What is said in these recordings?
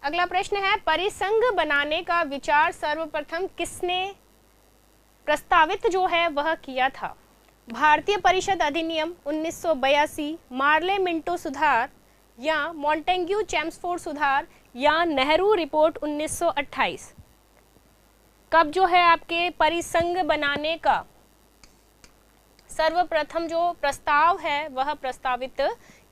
अगला प्रश्न है, परिसंघ बनाने का विचार सर्वप्रथम किसने प्रस्तावित जो है वह किया था? भारतीय परिषद अधिनियम 1982, मार्ले मिंटो सुधार, या मॉन्टेग्यू चेम्सफोर्ड सुधार, या नेहरू रिपोर्ट 1928। कब जो है आपके परिसंघ बनाने का सर्वप्रथम जो प्रस्ताव है वह प्रस्तावित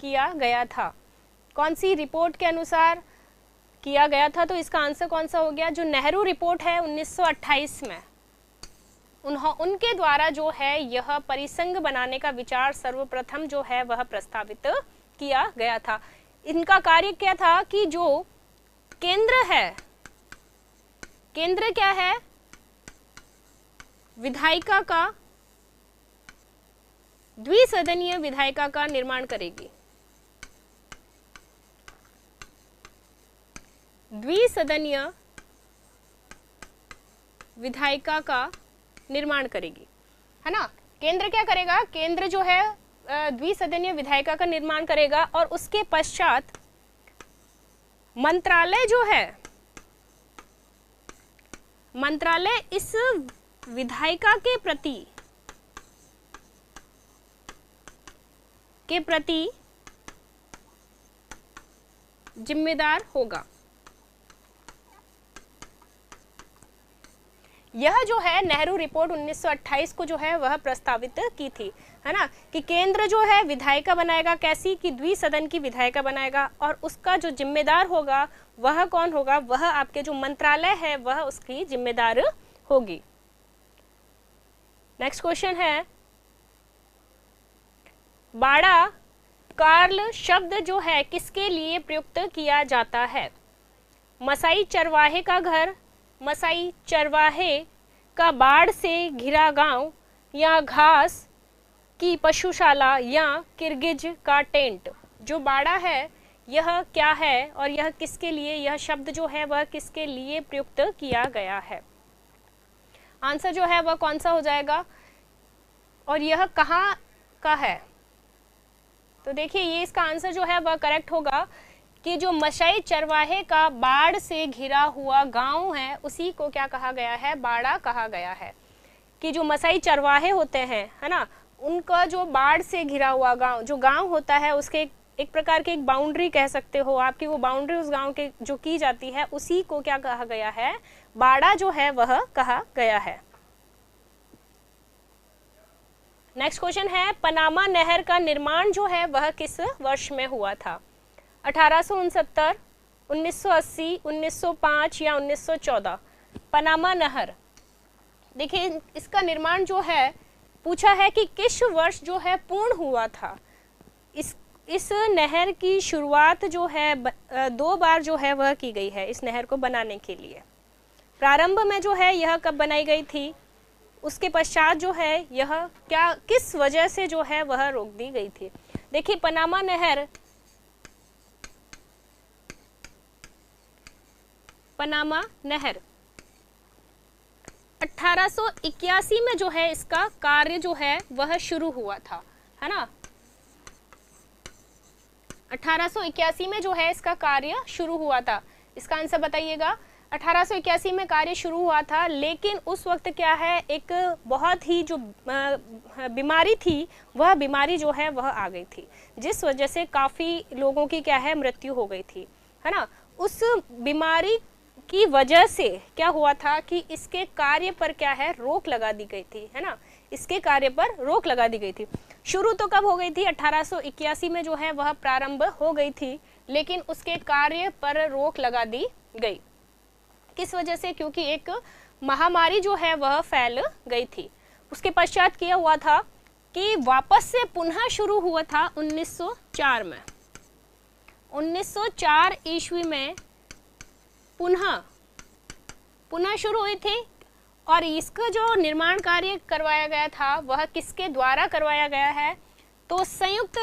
किया गया था? कौन सी रिपोर्ट के अनुसार किया गया था? तो इसका आंसर कौन सा हो गया? जो नेहरू रिपोर्ट है 1928 में, उनके द्वारा जो है यह परिसंघ बनाने का विचार सर्वप्रथम जो है वह प्रस्तावित किया गया था। इनका कार्य क्या था कि जो केंद्र है, केंद्र क्या है? विधायिका का, द्विसदनीय विधायिका का निर्माण करेगी। द्विसदनीय विधायिका का निर्माण करेगी, है ना। केंद्र क्या करेगा? केंद्र जो है द्विसदनीय विधायिका का निर्माण करेगा और उसके पश्चात मंत्रालय जो है, मंत्रालय इस विधायिका के प्रति जिम्मेदार होगा। यह जो है नेहरू रिपोर्ट 1928 को जो है वह प्रस्तावित की थी, है ना, कि केंद्र जो है विधायिका बनाएगा, कैसी कि द्विसदन की विधायिका बनाएगा, और उसका जो जिम्मेदार होगा वह कौन होगा? वह आपके जो मंत्रालय है वह उसकी जिम्मेदार होगी। नेक्स्ट क्वेश्चन है, बाड़ा कार्ल शब्द जो है किसके लिए प्रयुक्त किया जाता है? मसाई चरवाहे का घर, मसाई चरवाहे का बाढ़ से घिरा गांव, या घास की पशुशाला, या किर्गिज का टेंट। जो बाड़ा है यह क्या है और यह किसके लिए, यह शब्द जो है वह किसके लिए प्रयुक्त किया गया है? आंसर जो है वह कौन सा हो जाएगा और यह कहाँ का है? तो देखिए ये इसका आंसर जो है वह करेक्ट होगा कि जो मसाई चरवाहे का बाढ़ से घिरा हुआ गांव है उसी को क्या कहा गया है? बाड़ा कहा गया है। कि जो मसाई चरवाहे होते हैं, है ना, उनका जो बाढ़ से घिरा हुआ गांव, जो गांव होता है उसके एक प्रकार की एक बाउंड्री कह सकते हो आपकी, वो बाउंड्री उस गांव के जो की जाती है उसी को क्या कहा गया है? बाड़ा जो है वह कहा गया है। नेक्स्ट क्वेश्चन है, पनामा नहर का निर्माण जो है वह किस वर्ष में हुआ था? 1869, 1980, 1905 या 1914? पनामा नहर, देखिए इसका निर्माण जो है पूछा है कि किस वर्ष जो है पूर्ण हुआ था। इस नहर की शुरुआत जो है 2 बार जो है वह की गई है इस नहर को बनाने के लिए। प्रारंभ में जो है यह कब बनाई गई थी, उसके पश्चात जो है यह क्या किस वजह से जो है वह रोक दी गई थी। देखिए पनामा नहर, पनामा नहर 1881 में जो है इसका कार्य जो है वह शुरू हुआ था, है ना। 1881 में जो है इसका कार्य शुरू हुआ था। इसका आंसर बताइएगा। 1881 में कार्य शुरू हुआ था, लेकिन उस वक्त क्या है, एक बहुत ही जो बीमारी थी वह बीमारी जो है वह आ गई थी, जिस वजह से काफ़ी लोगों की क्या है मृत्यु हो गई थी, है ना। उस बीमारी की वजह से क्या हुआ था कि इसके कार्य पर क्या है रोक लगा दी गई थी, है ना। इसके कार्य पर रोक लगा दी गई थी। शुरू तो कब हो गई थी? 1881 में जो है वह प्रारंभ हो गई थी, लेकिन उसके कार्य पर रोक लगा दी गई। किस वजह से? क्योंकि एक महामारी जो है वह फैल गई थी। उसके पश्चात किया हुआ था कि वापस से पुनः शुरू हुआ था 1904 में। 1904 ईस्वी में पुनः शुरू हुई थी, और इसका जो निर्माण कार्य करवाया गया था वह किसके द्वारा करवाया गया है? तो संयुक्त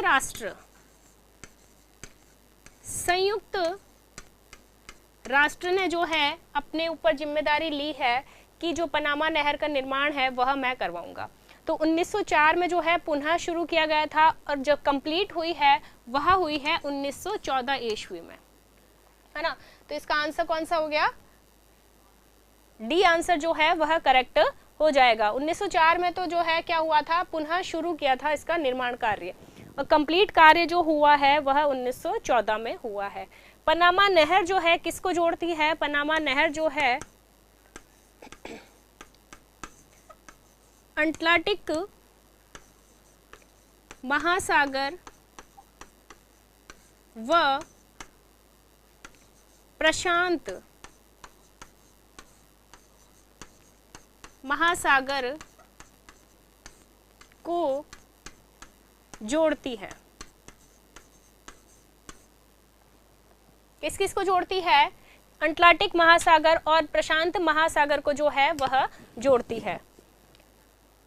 राष्ट्र ने जो है अपने ऊपर जिम्मेदारी ली है कि जो पनामा नहर का निर्माण है वह मैं करवाऊंगा। तो 1904 में जो है पुनः शुरू किया गया था, और जब कंप्लीट हुई है वह हुई है 1914 ईस्वी में, है ना। तो इसका आंसर कौन सा हो गया, डी आंसर जो है वह करेक्ट हो जाएगा। 1904 में तो जो है क्या हुआ था, पुनः शुरू किया था इसका निर्माण कार्य, और कंप्लीट कार्य जो हुआ है वह 1914 में हुआ है। पनामा नहर जो है किसको जोड़ती है, पनामा नहर जो है अटलांटिक महासागर व प्रशांत महासागर को जोड़ती है। किस किस को जोड़ती है, अटलांटिक महासागर और प्रशांत महासागर को जो है वह जोड़ती है।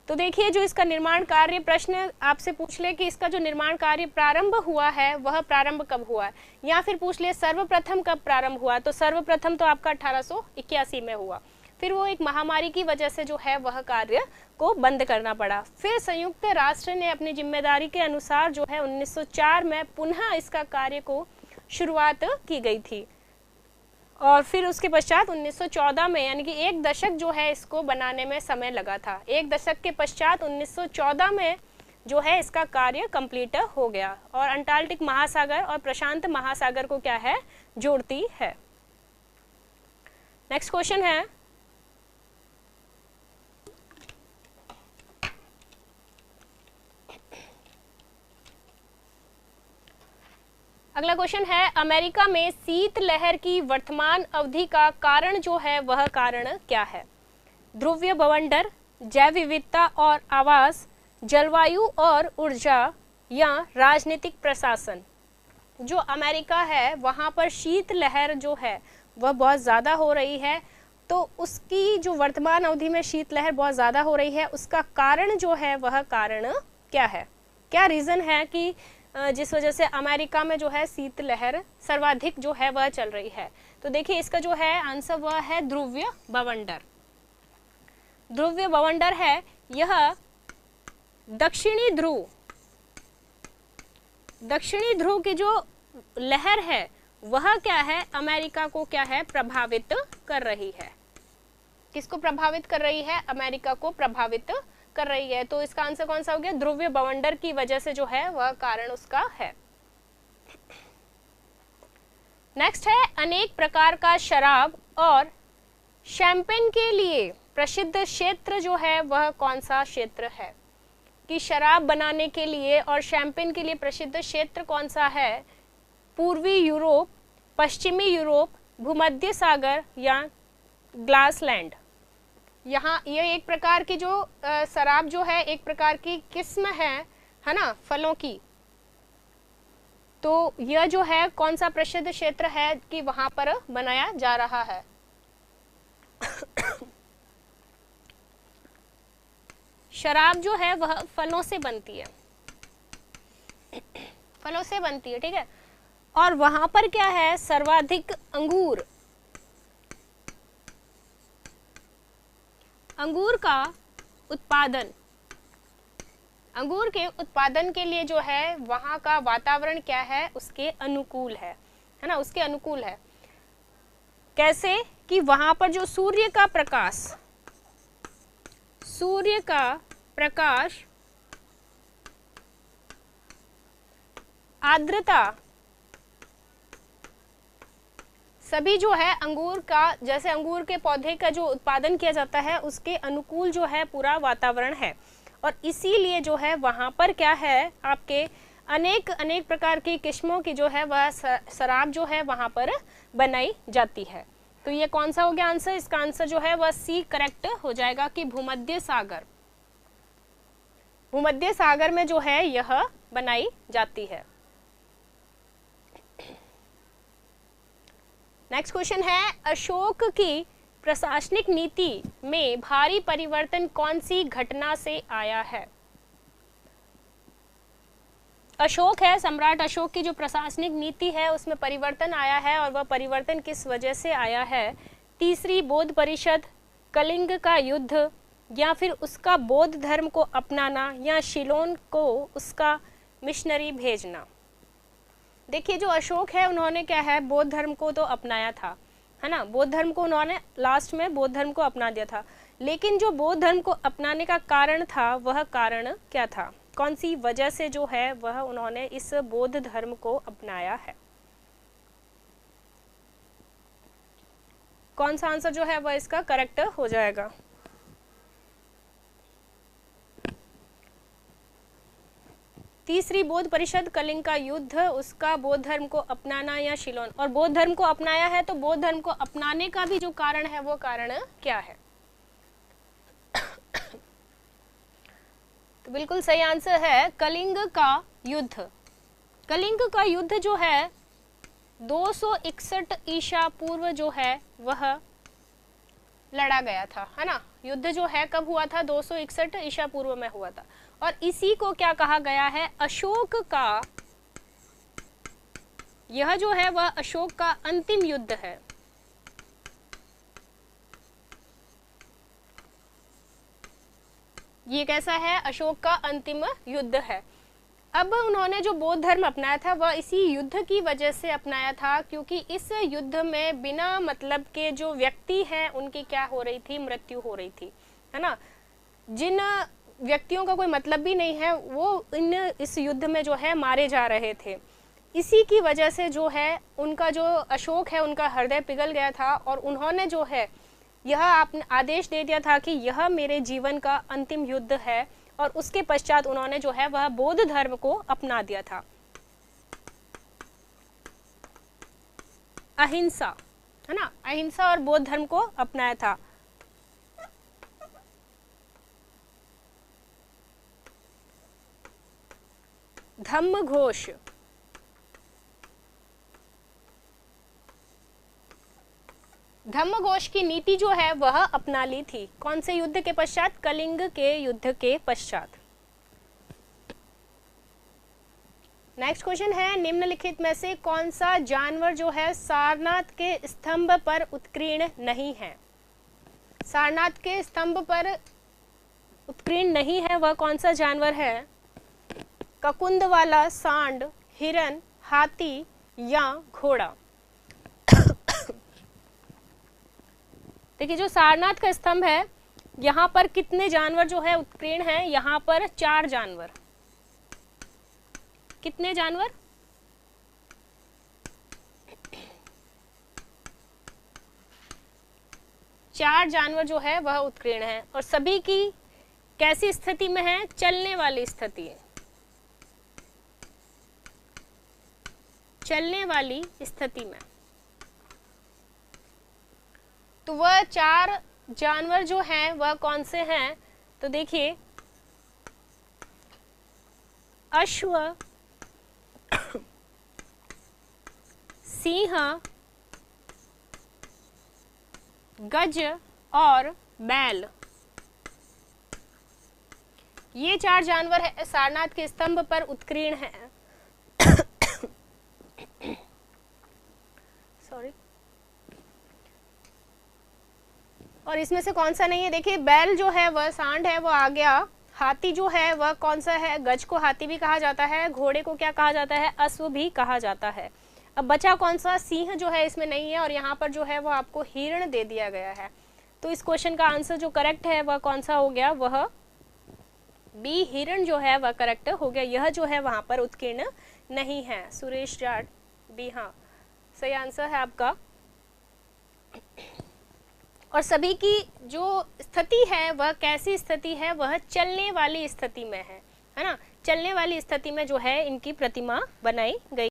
तो देखिए जो इसका निर्माण कार्य, प्रश्न आपसे पूछ ले कि इसका जो निर्माण कार्य प्रारंभ हुआ है वह प्रारंभ कब हुआ है, या फिर पूछ ले सर्वप्रथम कब प्रारंभ हुआ, तो सर्वप्रथम तो आपका 1881 में हुआ, फिर वो एक महामारी की वजह से जो है वह कार्य को बंद करना पड़ा। फिर संयुक्त राष्ट्र ने अपनी जिम्मेदारी के अनुसार जो है 1904 में पुनः इसका कार्य को शुरुआत की गई थी, और फिर उसके पश्चात 1914 में, यानी कि एक दशक जो है इसको बनाने में समय लगा था। एक दशक के पश्चात 1914 में जो है इसका कार्य कंप्लीट हो गया, और अंटार्कटिक महासागर और प्रशांत महासागर को क्या है, जोड़ती है। नेक्स्ट क्वेश्चन है, अगला क्वेश्चन है, अमेरिका में शीतलहर की वर्तमान अवधि का कारण जो है वह कारण क्या है। ध्रुवीय बवंडर, जैव विविधता और आवास, जलवायु और ऊर्जा, या राजनीतिक प्रशासन। जो अमेरिका है वहाँ पर शीतलहर जो है वह बहुत ज़्यादा हो रही है, तो उसकी जो वर्तमान अवधि में शीतलहर बहुत ज़्यादा हो रही है, उसका कारण जो है वह कारण क्या है, क्या रीज़न है कि जिस वजह से अमेरिका में जो है शीतलहर सर्वाधिक जो है वह चल रही है। तो देखिए इसका जो है आंसर वह है ध्रुवीय बवंडर। ध्रुवीय बवंडर है यह दक्षिणी ध्रुव की जो लहर है वह क्या है, अमेरिका को क्या है, प्रभावित कर रही है। किसको प्रभावित कर रही है, अमेरिका को प्रभावित कर रही है। तो इसका आंसर कौन सा हो गया, ध्रुवीय बवंडर की वजह से जो है वह कारण उसका है। नेक्स्ट है, अनेक प्रकार का शराब और शैंपेन के लिए प्रसिद्ध क्षेत्र जो है वह कौन सा क्षेत्र है, कि शराब बनाने के लिए और शैंपेन के लिए प्रसिद्ध क्षेत्र कौन सा है, पूर्वी यूरोप, पश्चिमी यूरोप, भूमध्य सागर, या ग्लासलैंड। यहाँ ये एक प्रकार की जो शराब जो है एक प्रकार की किस्म है ना, फलों की। तो यह जो है कौन सा प्रसिद्ध क्षेत्र है कि वहां पर बनाया जा रहा है। शराब जो है वह फलों से बनती है, फलों से बनती है, ठीक है। और वहां पर क्या है, सर्वाधिक अंगूर का उत्पादन, अंगूर के उत्पादन के लिए जो है वहाँ का वातावरण क्या है, उसके अनुकूल है ना, उसके अनुकूल है। कैसे कि वहाँ पर जो सूर्य का प्रकाश, आर्द्रता, सभी जो है अंगूर का, जैसे अंगूर के पौधे का जो उत्पादन किया जाता है उसके अनुकूल जो है पूरा वातावरण है, और इसीलिए जो है वहाँ पर क्या है, आपके अनेक प्रकार की किस्मों की जो है वह शराब जो है वहाँ पर बनाई जाती है। तो ये कौन सा हो गया आंसर, इसका आंसर जो है वह सी करेक्ट हो जाएगा कि भूमध्य सागर में जो है यह बनाई जाती है। नेक्स्ट क्वेश्चन है, अशोक की प्रशासनिक नीति में भारी परिवर्तन कौन सी घटना से आया है। अशोक है, सम्राट अशोक की जो प्रशासनिक नीति है उसमें परिवर्तन आया है, और वह परिवर्तन किस वजह से आया है। तीसरी बौद्ध परिषद, कलिंग का युद्ध, या फिर उसका बौद्ध धर्म को अपनाना, या शिलोन को उसका मिशनरी भेजना। देखिए जो अशोक है उन्होंने क्या है, बौद्ध धर्म को तो अपनाया था, है ना, बौद्ध धर्म को उन्होंने लास्ट में बौद्ध धर्म को अपना दिया था, लेकिन जो बौद्ध धर्म को अपनाने का कारण था वह कारण क्या था, कौन सी वजह से जो है वह उन्होंने इस बौद्ध धर्म को अपनाया है। कौन सा आंसर जो है वह इसका करेक्ट हो जाएगा। तीसरी बौद्ध परिषद कलिंग का युद्ध, उसका बौद्ध धर्म को अपनाना या शिलोन, और बौद्ध धर्म को अपनाया है तो बौद्ध धर्म को अपनाने का भी जो कारण है वो कारण क्या है। तो बिल्कुल सही आंसर है कलिंग का युद्ध। कलिंग का युद्ध जो है 261 ईसा पूर्व जो है वह लड़ा गया था, है ना। युद्ध जो है कब हुआ था, 261 ईसा पूर्व में हुआ था, और इसी को क्या कहा गया है, अशोक का, यह जो है वह अशोक का अंतिम युद्ध है। ये कैसा है, अशोक का अंतिम युद्ध है। अब उन्होंने जो बौद्ध धर्म अपनाया था वह इसी युद्ध की वजह से अपनाया था, क्योंकि इस युद्ध में बिना मतलब के जो व्यक्ति हैं उनकी क्या हो रही थी, मृत्यु हो रही थी, है ना। जिन व्यक्तियों का कोई मतलब भी नहीं है वो इस युद्ध में जो है मारे जा रहे थे। इसी की वजह से जो है उनका जो अशोक है उनका हृदय पिघल गया था, और उन्होंने जो है यह आपने आदेश दे दिया था कि यह मेरे जीवन का अंतिम युद्ध है, और उसके पश्चात उन्होंने जो है वह बौद्ध धर्म को अपना दिया था। अहिंसा, है ना, अहिंसा और बौद्ध धर्म को अपनाया था। धम्म घोष, धम्म घोष की नीति जो है वह अपना ली थी, कौन से युद्ध के पश्चात, कलिंग के युद्ध के पश्चात। नेक्स्ट क्वेश्चन है, निम्नलिखित में से कौन सा जानवर जो है सारनाथ के स्तंभ पर उत्कीर्ण नहीं है। सारनाथ के स्तंभ पर उत्कीर्ण नहीं है वह कौन सा जानवर है, ककुंद वाला, सांड, हिरन, हाथी या घोड़ा। देखिए जो सारनाथ का स्तंभ है यहाँ पर कितने जानवर जो है उत्कीर्ण हैं, यहाँ पर 4 जानवर। कितने जानवर, 4 जानवर जो है वह उत्कीर्ण है, और सभी की कैसी स्थिति में है, चलने वाली स्थिति है, चलने वाली स्थिति में। तो वह 4 जानवर जो हैं वह कौन से हैं, तो देखिए अश्व, सिंह, गज और बैल, ये 4 जानवर है सारनाथ के स्तंभ पर उत्कीर्ण हैं। सॉरी, और इसमें से कौन सा नहीं है, देखिए बैल जो है वह सांड है, वो आ गया। हाथी जो है वह कौन सा है, गज को हाथी भी कहा जाता है, घोड़े को क्या कहा जाता है, अश्व भी कहा जाता है। अब बचा कौन सा, सिंह जो है इसमें नहीं है, और यहाँ पर जो है वह आपको हिरण दे दिया गया है। तो इस क्वेश्चन का आंसर जो करेक्ट है वह कौन सा हो गया, वह बी, हिरण जो है वह करेक्ट हो गया। यह जो है वहां पर उत्कीर्ण नहीं है। सुरेश जाट बी, हाँ सही आंसर है आपका। और सभी की जो स्थिति है वह कैसी स्थिति है, वह चलने वाली स्थिति में है ना। चलने वाली स्थिति में जो है इनकी प्रतिमा बनाई गई।